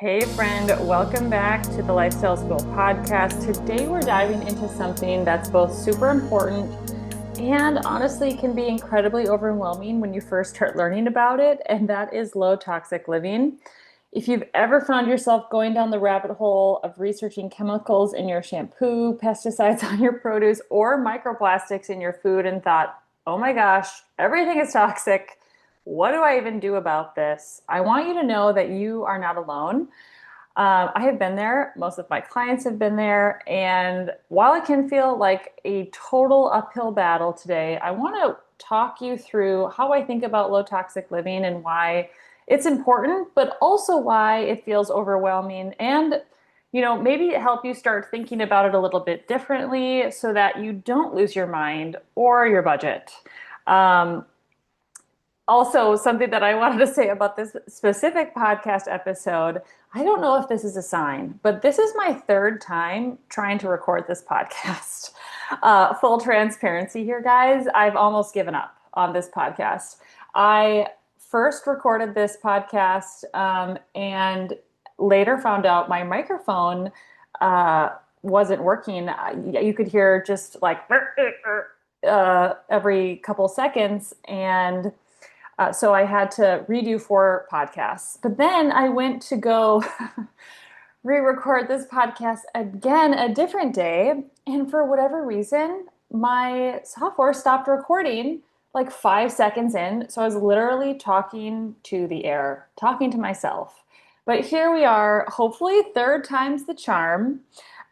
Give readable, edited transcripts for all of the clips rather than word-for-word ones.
Hey friend, welcome back to the Lifestyle School podcast. Today we're diving into something that's both super important and honestly can be incredibly overwhelming when you first start learning about it, and that is low toxic living. If you've ever found yourself going down the rabbit hole of researching chemicals in your shampoo, pesticides on your produce, or microplastics in your food and thought, oh my gosh, everything is toxic. What do I even do about this? I want you to know that you are not alone. I have been there. Most of my clients have been there. And while it can feel like a total uphill battle today, I want to talk you through how I think about low toxic living and why it's important, but also why it feels overwhelming. And, maybe help you start thinking about it a little bit differently so that you don't lose your mind or your budget. Um, Also, something that I wanted to say about this specific podcast episode, I don't know if this is a sign, but this is my third time trying to record this podcast. Full transparency here, guys. I've almost given up on this podcast. I first recorded this podcast and later found out my microphone wasn't working. You could hear just like every couple seconds. And so I had to redo 4 podcasts. But then I went to go re-record this podcast again a different day. And for whatever reason, my software stopped recording like 5 seconds in. So I was literally talking to the air, talking to myself. But here we are, hopefully third time's the charm.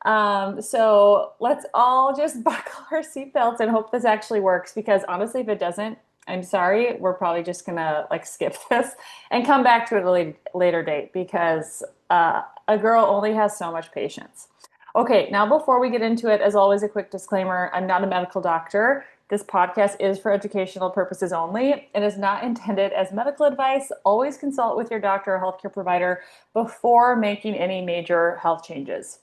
So let's all just buckle our seatbelts and hope this actually works, because honestly, if it doesn't, I'm sorry, we're probably just gonna skip this and come back to it at a later date, because a girl only has so much patience. Okay, now before we get into it, as always, a quick disclaimer. I'm not a medical doctor. This podcast is for educational purposes only. It is not intended as medical advice. Always consult with your doctor or healthcare provider before making any major health changes.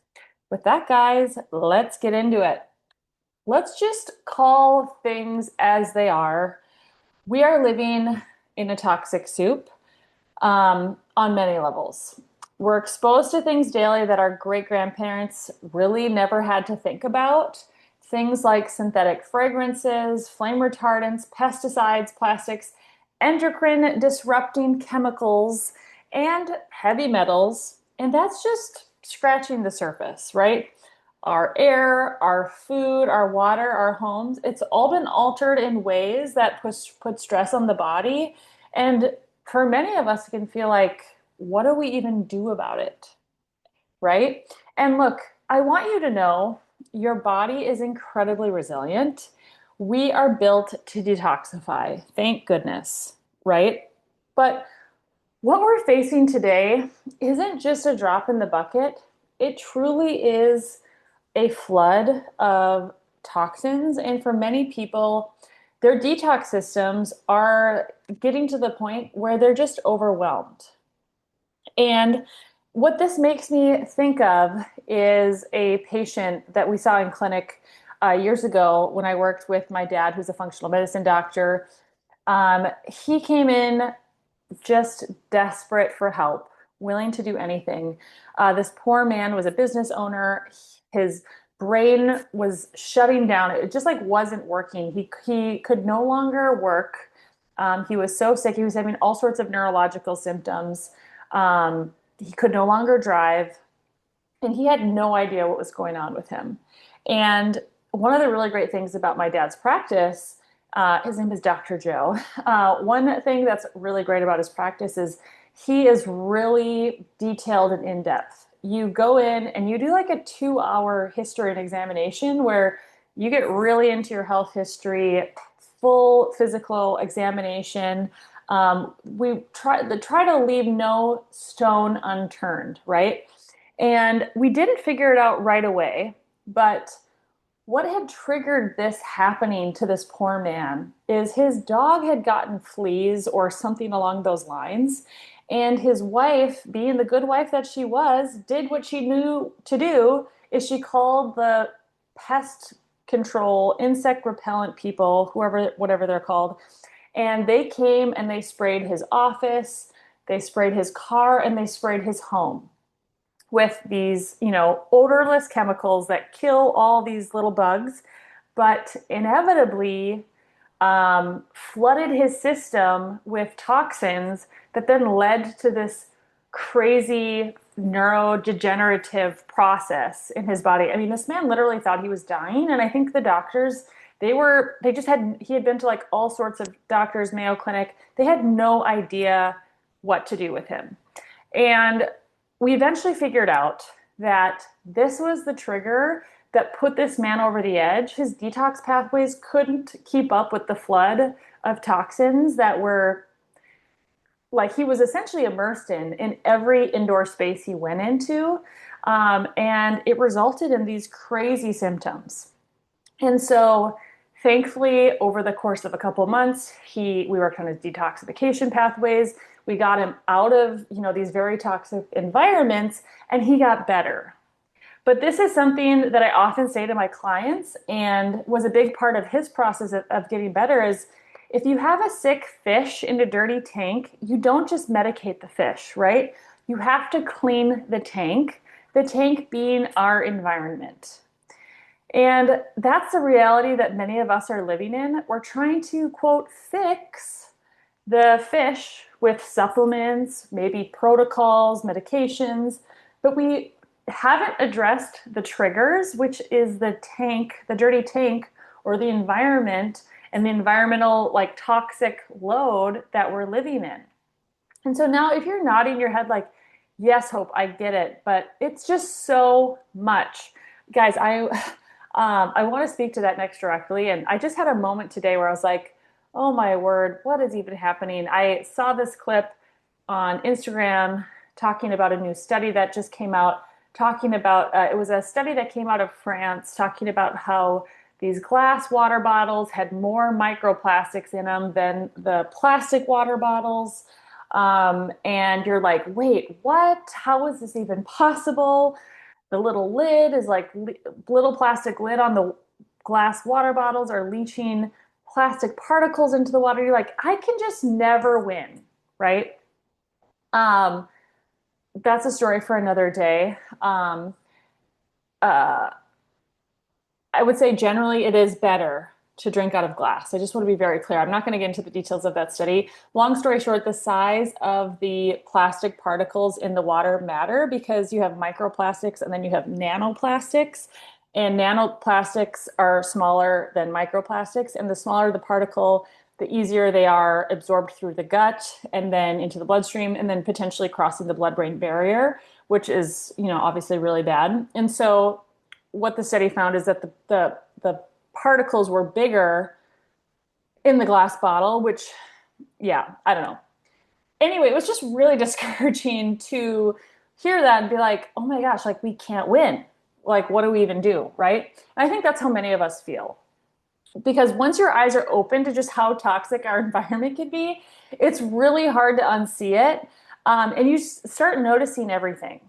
With that, guys, let's get into it. Let's just call things as they are. We are living in a toxic soup on many levels. We're exposed to things daily that our great-grandparents really never had to think about. Things like synthetic fragrances, flame retardants, pesticides, plastics, endocrine disrupting chemicals, and heavy metals. And that's just scratching the surface, right? Our air, our food, our water, our homes, it's all been altered in ways that put stress on the body. And for many of us, it can feel like, what do we even do about it? Right? And look, I want you to know your body is incredibly resilient. We are built to detoxify, thank goodness, right? But what we're facing today isn't just a drop in the bucket. It truly is a flood of toxins. And for many people, their detox systems are getting to the point where they're just overwhelmed. And what this makes me think of is a patient that we saw in clinic years ago when I worked with my dad, who's a functional medicine doctor. He came in just desperate for help, willing to do anything. This poor man was a business owner. His brain was shutting down. It just wasn't working. He could no longer work. He was so sick. He was having all sorts of neurological symptoms. He could no longer drive, and he had no idea what was going on with him. And one of the really great things about my dad's practice, his name is Dr. Joe. One thing that's really great about his practice is he is really detailed and in-depth. You go in and you do like a 2-hour history and examination where you get really into your health history, full physical examination. We try to leave no stone unturned, right? And we didn't figure it out right away, but what had triggered this happening to this poor man is his dog had gotten fleas or something along those lines. And his wife, being the good wife that she was, did what she knew to do, is she called the pest control, insect repellent people, whoever, whatever they're called. And they came and they sprayed his office, they sprayed his car, and they sprayed his home. with these, odorless chemicals that kill all these little bugs, but inevitably flooded his system with toxins that then led to this crazy neurodegenerative process in his body. I mean, this man literally thought he was dying, and I think the doctors, they just had, he had been to like all sorts of doctors, Mayo Clinic. They had no idea what to do with him. And we eventually figured out that this was the trigger that put this man over the edge. His detox pathways couldn't keep up with the flood of toxins that were like he was essentially immersed in every indoor space he went into. And it resulted in these crazy symptoms. And so thankfully, over the course of a couple of months, we worked on his detoxification pathways. We got him out of, these very toxic environments, and he got better. But this is something that I often say to my clients and was a big part of his process of getting better is if you have a sick fish in a dirty tank, you don't just medicate the fish, right? You have to clean the tank being our environment. And that's the reality that many of us are living in. We're trying to, quote, fix the fish with supplements, maybe protocols, medications, but we haven't addressed the triggers, which is the tank, the dirty tank, or the environment and the environmental, like, toxic load that we're living in. And so now, if you're nodding your head like, yes, Hope, I get it, but it's just so much. Guys, I want to speak to that next directly. And I just had a moment today where I was like, oh my word, what is even happening? I saw this clip on Instagram talking about a new study that just came out, talking about, it was a study that came out of France, talking about how these glass water bottles had more microplastics in them than the plastic water bottles. And you're like, wait, what? How is this even possible? The little lid is like little plastic lid on the glass water bottles are leaching plastic particles into the water. You're like, I can just never win, right? Um, that's a story for another day. Uh, I would say generally it is better to drink out of glass. I just want to be very clear. I'm not going to get into the details of that study. Long story short, the size of the plastic particles in the water matter because you have microplastics and then you have nanoplastics. And nanoplastics are smaller than microplastics. And the smaller the particle, the easier they are absorbed through the gut and then into the bloodstream and then potentially crossing the blood-brain barrier, which is, obviously really bad. And so what the study found is that the particles were bigger in the glass bottle, which, yeah, I don't know. Anyway, it was just really discouraging to hear that and be like, oh my gosh, like we can't win. Like, what do we even do? Right. And I think that's how many of us feel. Because once your eyes are open to just how toxic our environment can be, it's really hard to unsee it. And you start noticing everything.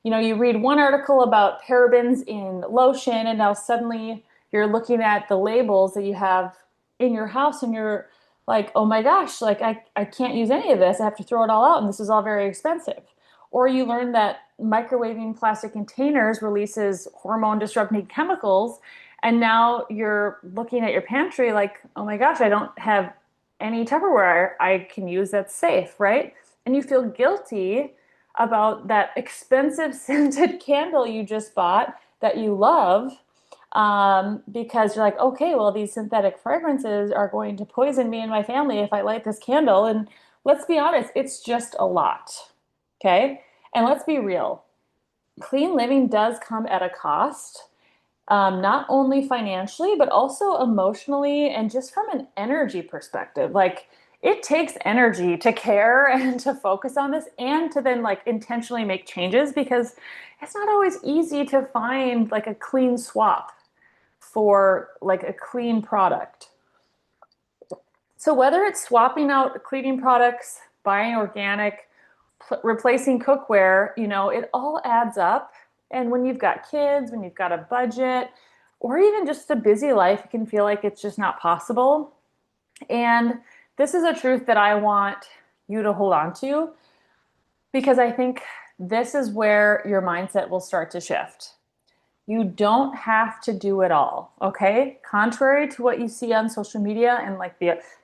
You read one article about parabens in lotion, and now suddenly you're looking at the labels that you have in your house, and you're like, oh my gosh, like I can't use any of this. I have to throw it all out, and this is all very expensive. Or you learn that microwaving plastic containers releases hormone disrupting chemicals, and now you're looking at your pantry like, oh my gosh, I don't have any Tupperware I can use that's safe, right? And you feel guilty about that expensive scented candle you just bought that you love, because you're like, okay, well, these synthetic fragrances are going to poison me and my family if I light this candle. And let's be honest, it's just a lot. Okay. And let's be real. Clean living does come at a cost, not only financially, but also emotionally and just from an energy perspective. Like, it takes energy to care and to focus on this and to then like intentionally make changes because it's not always easy to find like a clean swap for like a clean product. So whether it's swapping out cleaning products, buying organic, replacing cookware, it all adds up. And when you've got kids, when you've got a budget, or even just a busy life, it can feel like it's just not possible. And this is a truth that I want you to hold on to because I think this is where your mindset will start to shift. You don't have to do it all, okay? Contrary to what you see on social media and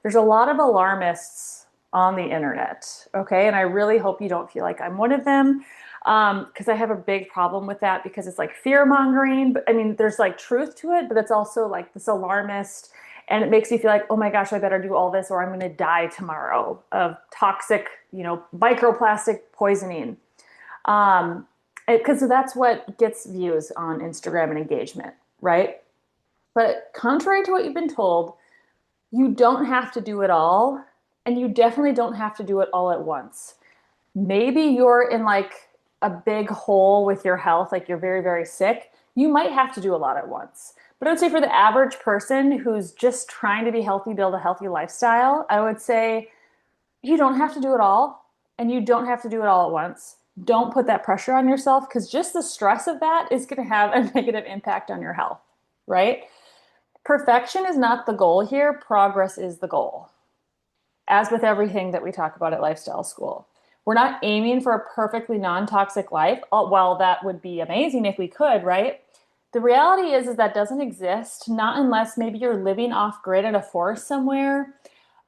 there's a lot of alarmists on the internet, okay? And I really hope you don't feel like I'm one of them, because I have a big problem with that because it's like fear mongering. But I mean, there's like truth to it, but it's also like this alarmist, and it makes you feel like, oh my gosh, I better do all this or I'm going to die tomorrow of toxic, microplastic poisoning. Um, because that's what gets views on Instagram and engagement, right? But contrary to what you've been told, you don't have to do it all, and you definitely don't have to do it all at once. Maybe you're in like a big hole with your health, like you're very, very sick. You might have to do a lot at once. But I would say for the average person who's just trying to be healthy, build a healthy lifestyle, I would say you don't have to do it all, and you don't have to do it all at once. Don't put that pressure on yourself because just the stress of that is going to have a negative impact on your health, right? Perfection is not the goal here, progress is the goal. As with everything that we talk about at Lifestyle School, we're not aiming for a perfectly non-toxic life. While that would be amazing if we could, right? The reality is that doesn't exist, not unless maybe you're living off grid in a forest somewhere,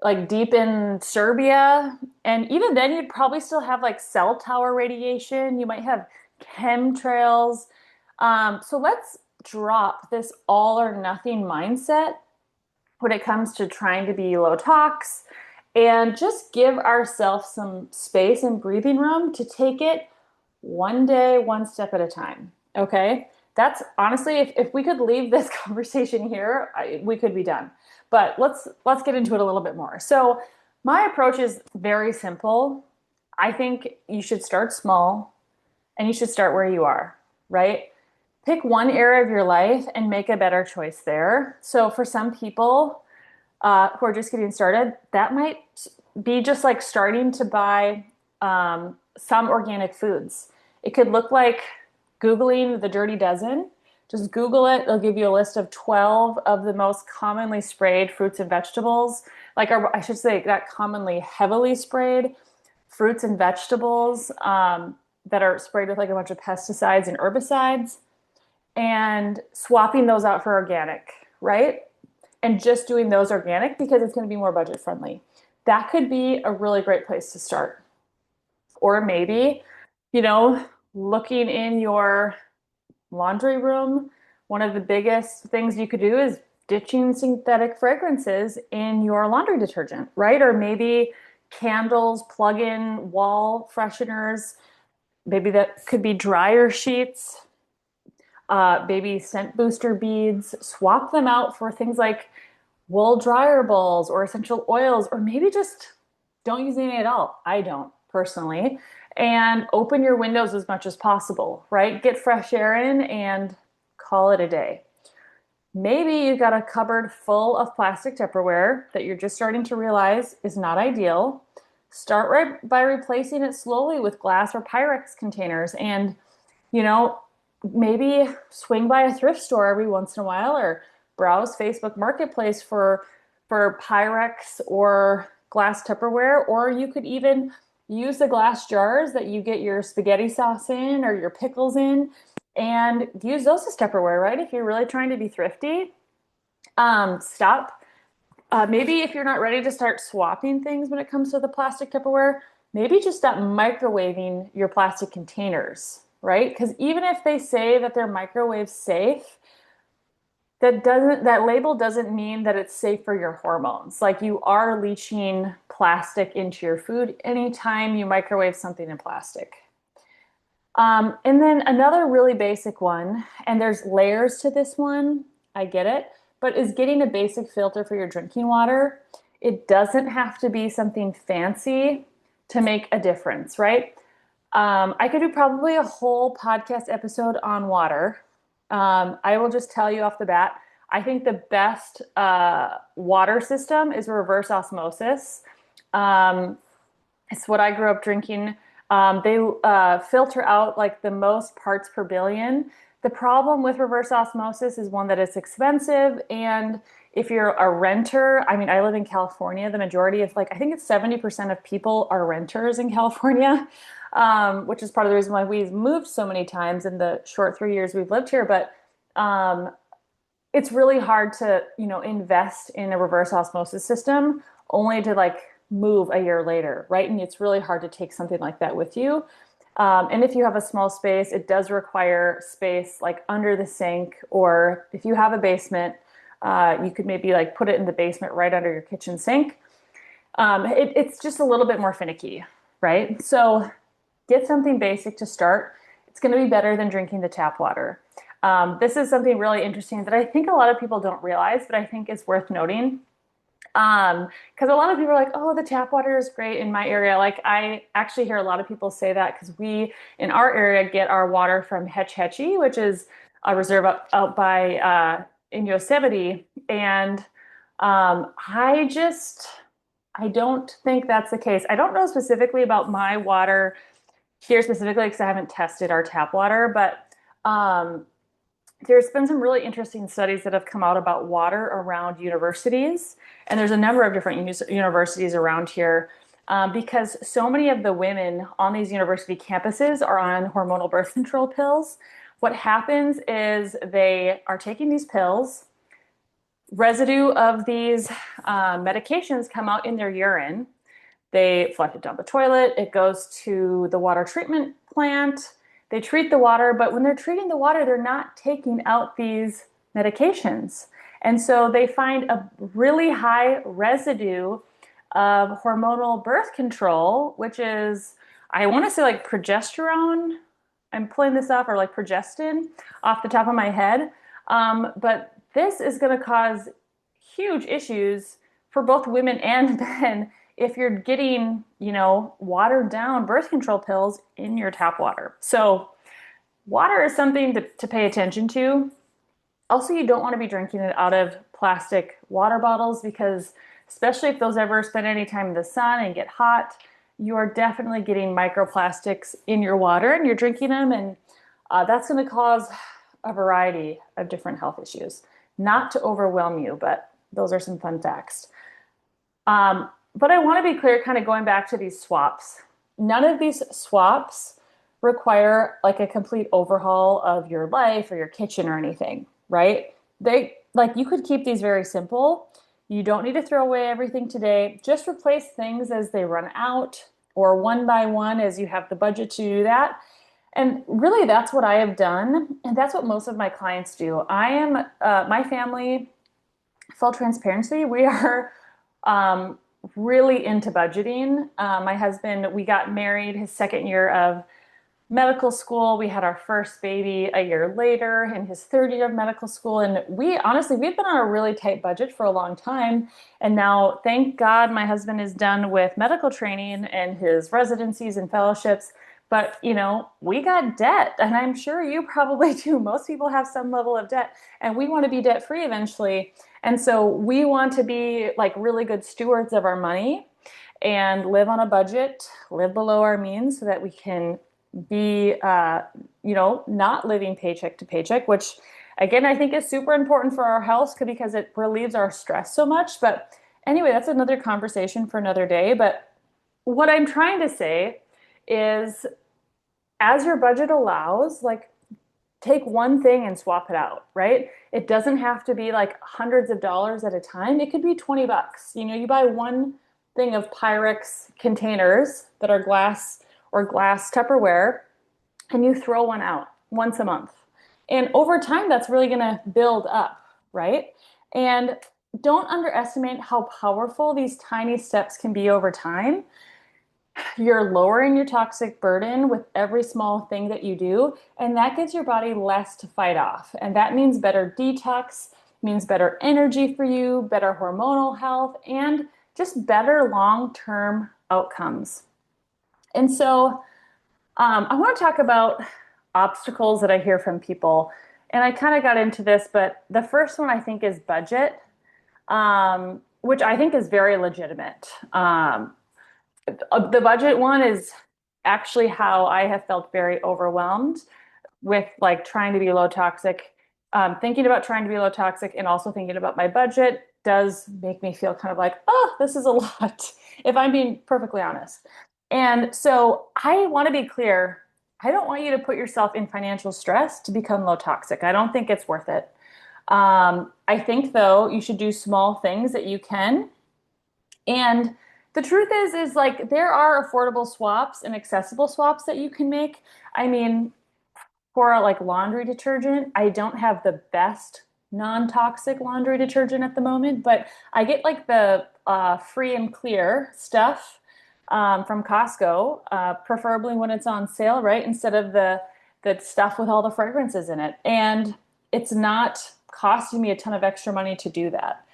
like deep in Serbia. And even then, you'd probably still have like cell tower radiation. You might have chemtrails. So let's drop this all or nothing mindset when it comes to trying to be low tox and just give ourselves some space and breathing room to take it one day, one step at a time. Okay. That's honestly, if we could leave this conversation here, we could be done. But let's get into it a little bit more. So my approach is very simple. I think you should start small and you should start where you are, right? Pick one area of your life and make a better choice there. So for some people who are just getting started, that might be just like starting to buy some organic foods. It could look like Googling the Dirty Dozen. Just Google it. They'll give you a list of 12 of the most commonly sprayed fruits and vegetables. I should say, not commonly, heavily sprayed fruits and vegetables that are sprayed with like a bunch of pesticides and herbicides, and swapping those out for organic, right? And just doing those organic because it's going to be more budget friendly. That could be a really great place to start. Or maybe, you know, looking in your laundry room, one of the biggest things you could do is ditching synthetic fragrances in your laundry detergent, right? Or maybe candles, plug-in wall fresheners. Maybe that could be dryer sheets, maybe scent booster beads. Swap them out for things like wool dryer balls or essential oils, or maybe just don't use any at all. I don't personally. And open your windows as much as possible, right? Get fresh air in and call it a day. Maybe you've got a cupboard full of plastic Tupperware that you're just starting to realize is not ideal. Start right by replacing it slowly with glass or Pyrex containers, and, you know, maybe swing by a thrift store every once in a while or browse Facebook Marketplace for Pyrex or glass Tupperware, or you could even use the glass jars that you get your spaghetti sauce in or your pickles in and use those as Tupperware, right? If you're really trying to be thrifty, stop. Maybe if you're not ready to start swapping things when it comes to the plastic Tupperware, maybe just stop microwaving your plastic containers, right? Because even if they say that they're microwave safe, that label doesn't mean that it's safe for your hormones. Like, you are leaching plastic into your food anytime you microwave something in plastic. And then another really basic one, and there's layers to this one, I get it, but is getting a basic filter for your drinking water. It doesn't have to be something fancy to make a difference, right? I could do probably a whole podcast episode on water. I will just tell you off the bat, I think the best water system is reverse osmosis. It's what I grew up drinking. They filter out like the most parts per billion. The problem with reverse osmosis is, one, that it's expensive. And if you're a renter, I mean, I live in California, the majority of I think it's 70% of people are renters in California. which is part of the reason why we've moved so many times in the short 3 years we've lived here. But um, it's really hard to, invest in a reverse osmosis system only to like move a year later, right? And it's really hard to take something like that with you. And if you have a small space, it does require space like under the sink, or if you have a basement, you could maybe like put it in the basement right under your kitchen sink. It's just a little bit more finicky, right? So get something basic to start. It's going to be better than drinking the tap water. This is something really interesting that I think a lot of people don't realize, but I think is worth noting. Because a lot of people are like, oh, the tap water is great in my area. Like I actually hear a lot of people say that because we in our area get our water from Hetch Hetchy, which is a reserve out by in Yosemite. And I don't think that's the case. I don't know specifically about my water here specifically because I haven't tested our tap water, but there's been some really interesting studies that have come out about water around universities. And there's a number of different universities around here because so many of the women on these university campuses are on hormonal birth control pills. What happens is they are taking these pills, residue of these medications come out in their urine. They flush it down the toilet. It goes to the water treatment plant. They treat the water, but when they're treating the water, they're not taking out these medications. And so they find a really high residue of hormonal birth control, which is, I want to say like progesterone. I'm pulling this off, or like progestin off the top of my head. But this is going to cause huge issues for both women and men if you're getting, watered down birth control pills in your tap water. So water is something to pay attention to. Also, you don't want to be drinking it out of plastic water bottles because especially if those ever spend any time in the sun and get hot, you are definitely getting microplastics in your water and you're drinking them. And that's going to cause a variety of different health issues. Not to overwhelm you, but those are some fun facts. But I want to be clear, kind of going back to these swaps. None of these swaps require like a complete overhaul of your life or your kitchen or anything, right? They like you could keep these very simple. You don't need to throw away everything today. Just replace things as they run out or one by one as you have the budget to do that. And really, that's what I have done. And that's what most of my clients do. My family, full transparency, we are really into budgeting. My husband, we got married his second year of medical school. We had our first baby a year later in his third year of medical school. And we've been on a really tight budget for a long time. And now, thank God, my husband is done with medical training and his residencies and fellowships. But, we got debt, and I'm sure you probably do. Most people have some level of debt, and we want to be debt free eventually. And so we want to be like really good stewards of our money and live on a budget, live below our means so that we can be, not living paycheck to paycheck, which again, I think is super important for our health because it relieves our stress so much. But anyway, that's another conversation for another day. But what I'm trying to say is as your budget allows, like take one thing and swap it out, right? It doesn't have to be like hundreds of dollars at a time. It could be 20 bucks. You buy one thing of Pyrex containers that are glass or glass Tupperware and you throw one out once a month. And over time, that's really going to build up, right? And don't underestimate how powerful these tiny steps can be over time. You're lowering your toxic burden with every small thing that you do, and that gives your body less to fight off. And that means better detox, means better energy for you, better hormonal health, and just better long-term outcomes. And so I want to talk about obstacles that I hear from people. And I kind of got into this, but the first one I think is budget, which I think is very legitimate. The budget one is actually how I have felt very overwhelmed with like trying to be low toxic. Thinking about trying to be low toxic and also thinking about my budget does make me feel kind of like, oh, this is a lot, if I'm being perfectly honest. And so I want to be clear. I don't want you to put yourself in financial stress to become low toxic. I don't think it's worth it. I think though you should do small things that you can. And the truth is like there are affordable swaps and accessible swaps that you can make. I mean, for like laundry detergent, I don't have the best non-toxic laundry detergent at the moment, but I get like the free and clear stuff from Costco, preferably when it's on sale, right? Instead of the stuff with all the fragrances in it. And it's not costing me a ton of extra money to do that.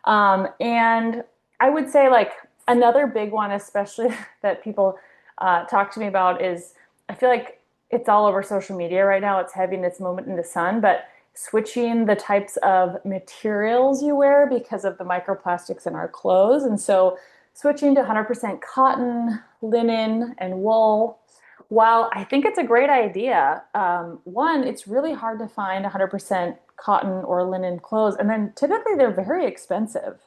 And I would say like another big one, especially that people talk to me about is I feel like it's all over social media right now. It's having its moment in the sun, but switching the types of materials you wear because of the microplastics in our clothes. And so switching to 100% cotton, linen, and wool. While I think it's a great idea, one, it's really hard to find 100% cotton or linen clothes. And then typically they're very expensive,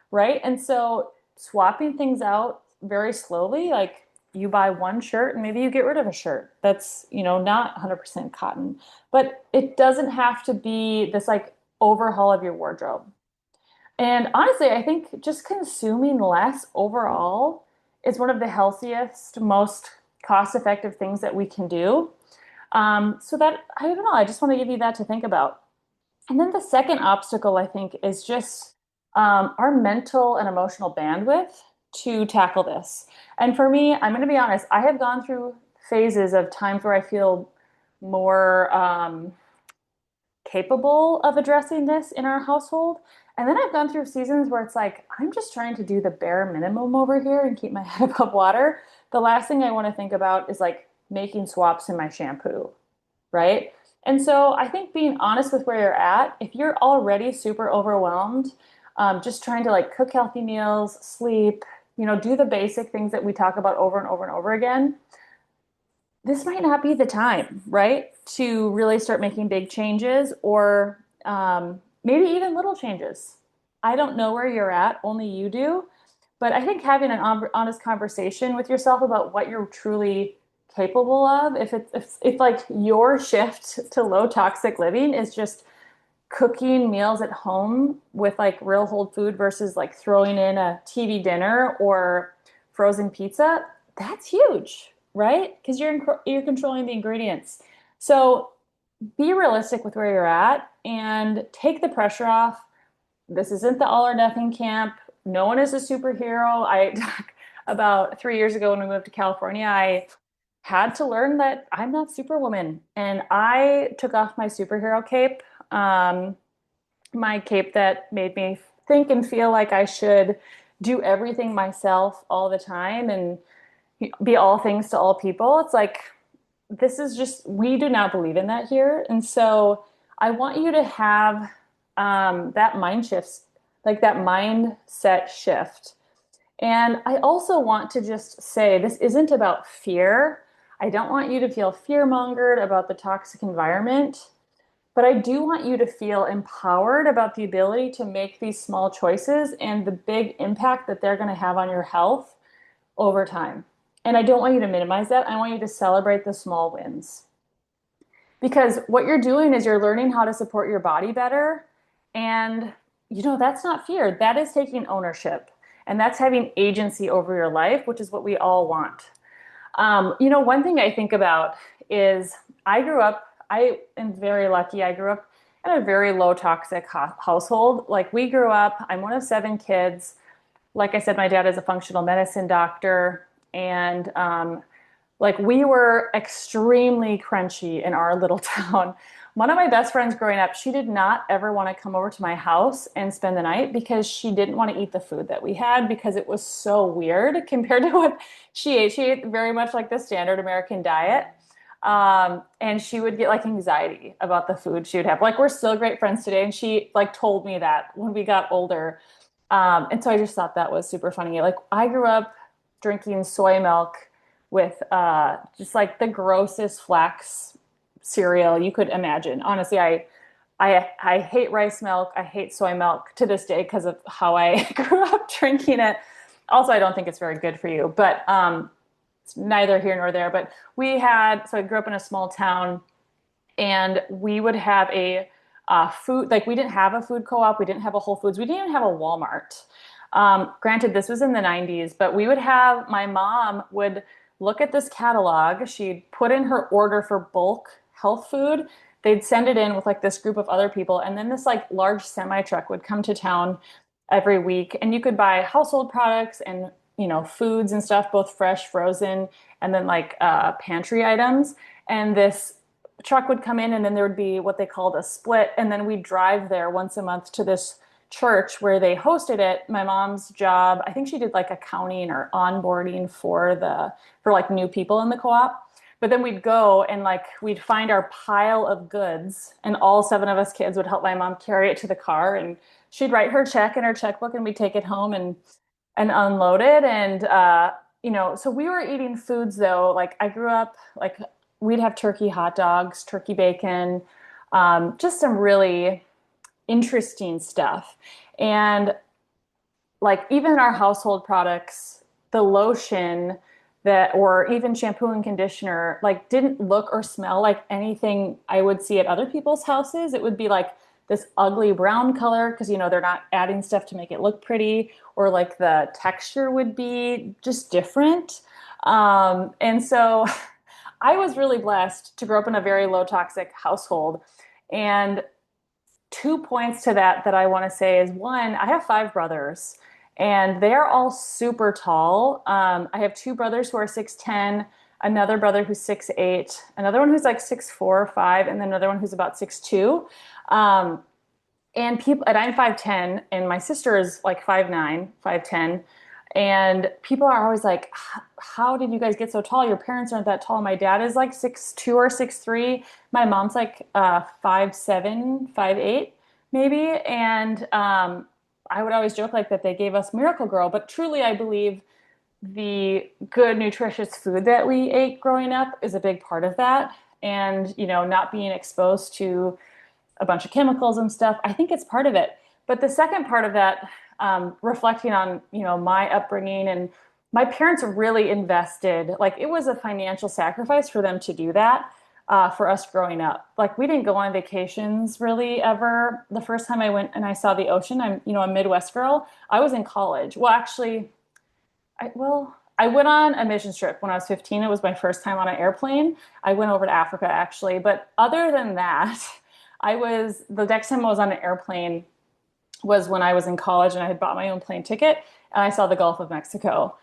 right? And so swapping things out very slowly, like you buy one shirt and maybe you get rid of a shirt that's, not 100% cotton, but it doesn't have to be this like overhaul of your wardrobe. And honestly, I think just consuming less overall is one of the healthiest, most cost-effective things that we can do. So that, I don't know, I just want to give you that to think about. And then the second obstacle, I think, is just our mental and emotional bandwidth to tackle this. And for me, I'm going to be honest, I have gone through phases of times where I feel more capable of addressing this in our household. And then I've gone through seasons where it's like, I'm just trying to do the bare minimum over here and keep my head above water. The last thing I want to think about is like making swaps in my shampoo, right? And so I think being honest with where you're at, if you're already super overwhelmed, just trying to like cook healthy meals, sleep, do the basic things that we talk about over and over and over again, this might not be the time, right? To really start making big changes or maybe even little changes. I don't know where you're at, only you do. But I think having an honest conversation with yourself about what you're truly capable of, if like your shift to low toxic living is just cooking meals at home with like real whole food versus like throwing in a TV dinner or frozen pizza, that's huge, right? Because you're controlling the ingredients. So be realistic with where you're at and take the pressure off. This isn't the all or nothing camp. No one is a superhero. I about 3 years ago when we moved to California, I had to learn that I'm not Superwoman, and I took off my superhero cape, my cape that made me think and feel like I should do everything myself all the time and be all things to all people. It's like this is just we do not believe in that here, and so I want you to have that mind shift, like that mindset shift. And I also want to just say this isn't about fear. I don't want you to feel fear mongered about the toxic environment, but I do want you to feel empowered about the ability to make these small choices and the big impact that they're going to have on your health over time. And I don't want you to minimize that. I want you to celebrate the small wins. Because what you're doing is you're learning how to support your body better. And, that's not fear. That is taking ownership. And that's having agency over your life, which is what we all want. One thing I think about is I am very lucky. I grew up in a very low toxic household. Like we grew up, I'm one of 7 kids. Like I said, my dad is a functional medicine doctor. And like we were extremely crunchy in our little town. One of my best friends growing up, she did not ever want to come over to my house and spend the night because she didn't want to eat the food that we had because it was so weird compared to what she ate. She ate very much like the standard American diet. And she would get like anxiety about the food she would have. Like we're still great friends today. And she like told me that when we got older. And so I just thought that was super funny. Like I grew up drinking soy milk with just like the grossest flax cereal you could imagine. Honestly, I hate rice milk. I hate soy milk to this day because of how I grew up drinking it. Also, I don't think it's very good for you. But it's neither here nor there, but so I grew up in a small town and we would have a food, like we didn't have a food co-op, we didn't have a Whole Foods, we didn't even have a Walmart. Granted, this was in the 90s, but my mom would look at this catalog. She'd put in her order for bulk health food. They'd send it in with like this group of other people. And then this like large semi truck would come to town every week. And you could buy household products and, foods and stuff, both fresh, frozen, and then like pantry items. And this truck would come in and then there would be what they called a split. And then we'd drive there once a month to this church where they hosted it. My mom's job, I think she did like accounting or onboarding for like new people in the co-op. But then we'd go and like we'd find our pile of goods and all seven of us kids would help my mom carry it to the car and she'd write her check in her checkbook and we'd take it home and unload it. And so we were eating foods though. Like I grew up like we'd have turkey hot dogs, turkey bacon, just some really interesting stuff. And like even our household products, the lotion or even shampoo and conditioner, like didn't look or smell like anything I would see at other people's houses. It would be like this ugly brown color because, they're not adding stuff to make it look pretty, or like the texture would be just different. And so I was really blessed to grow up in a very low toxic household. And 2 points to that I want to say is one, I have five brothers and they're all super tall. I have two brothers who are 6'10", another brother who's 6'8", another one who's like 6'4" or 5, and then another one who's about 6'2". And I'm 5'10", and my sister is like 5'9", 5'10". And people are always like, how did you guys get so tall? Your parents aren't that tall. My dad is like 6'2" or 6'3". My mom's like 5'7", 5'8", maybe. And I would always joke like that they gave us Miracle Grow, but truly I believe the good, nutritious food that we ate growing up is a big part of that. And, not being exposed to a bunch of chemicals and stuff, I think it's part of it. But the second part of that, reflecting on, my upbringing, and my parents really invested, like it was a financial sacrifice for them to do that, for us growing up. Like we didn't go on vacations really ever. The first time I went and I saw the ocean, I'm, a Midwest girl. I was in college. Well, actually, I went on a mission trip when I was 15. It was my first time on an airplane. I went over to Africa actually. But other than that, the next time I was on an airplane was when I was in college and I had bought my own plane ticket and I saw the Gulf of Mexico.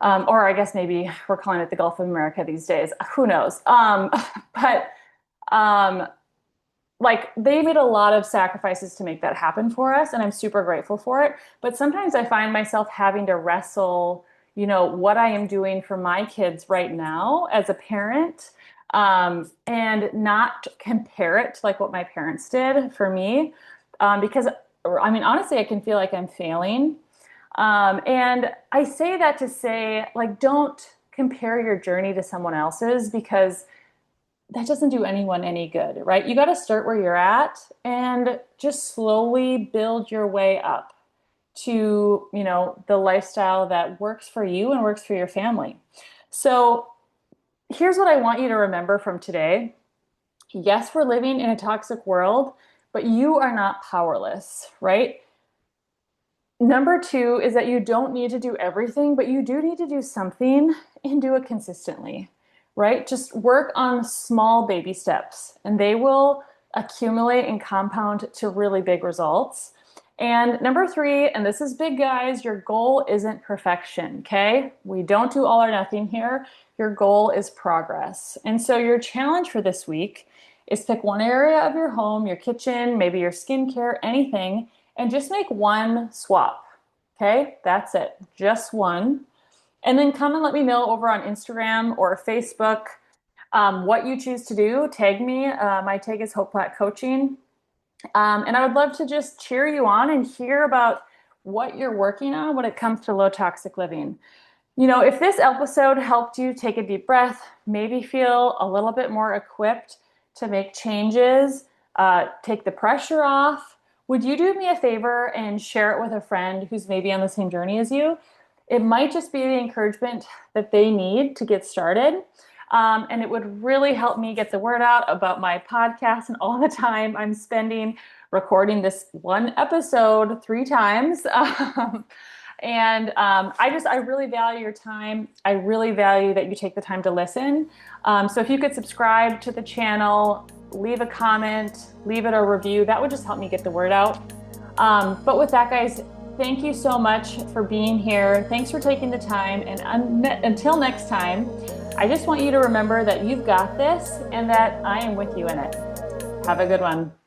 Or I guess maybe we're calling it the Gulf of America these days. Who knows? But like they made a lot of sacrifices to make that happen for us, and I'm super grateful for it. But sometimes I find myself having to wrestle, what I am doing for my kids right now as a parent, and not compare it to like what my parents did for me, because I mean, honestly, I can feel like I'm failing. And I say that to say, like, don't compare your journey to someone else's because that doesn't do anyone any good, right? You got to start where you're at and just slowly build your way up to, the lifestyle that works for you and works for your family. So here's what I want you to remember from today. Yes, we're living in a toxic world, but you are not powerless, right? Number two is that you don't need to do everything, but you do need to do something and do it consistently, right? Just work on small baby steps and they will accumulate and compound to really big results. And number three, and this is big, guys, your goal isn't perfection, okay? We don't do all or nothing here. Your goal is progress. And so your challenge for this week is pick one area of your home, your kitchen, maybe your skincare, anything, and just make one swap. Okay, that's it, just one. And then come and let me know over on Instagram or Facebook what you choose to do. Tag me. My tag is Hope Platt Coaching. And I would love to just cheer you on and hear about what you're working on when it comes to low toxic living. If this episode helped you take a deep breath, maybe feel a little bit more equipped to make changes, take the pressure off, would you do me a favor and share it with a friend who's maybe on the same journey as you? it might just be the encouragement that they need to get started. And it would really help me get the word out about my podcast and all the time I'm spending recording this one episode 3 times. I really value your time. I really value that you take the time to listen. So if you could subscribe to the channel, leave a comment, leave it a review, that would just help me get the word out. But with that, guys, thank you so much for being here. Thanks for taking the time. And until next time, I just want you to remember that you've got this and that I am with you in it. Have a good one.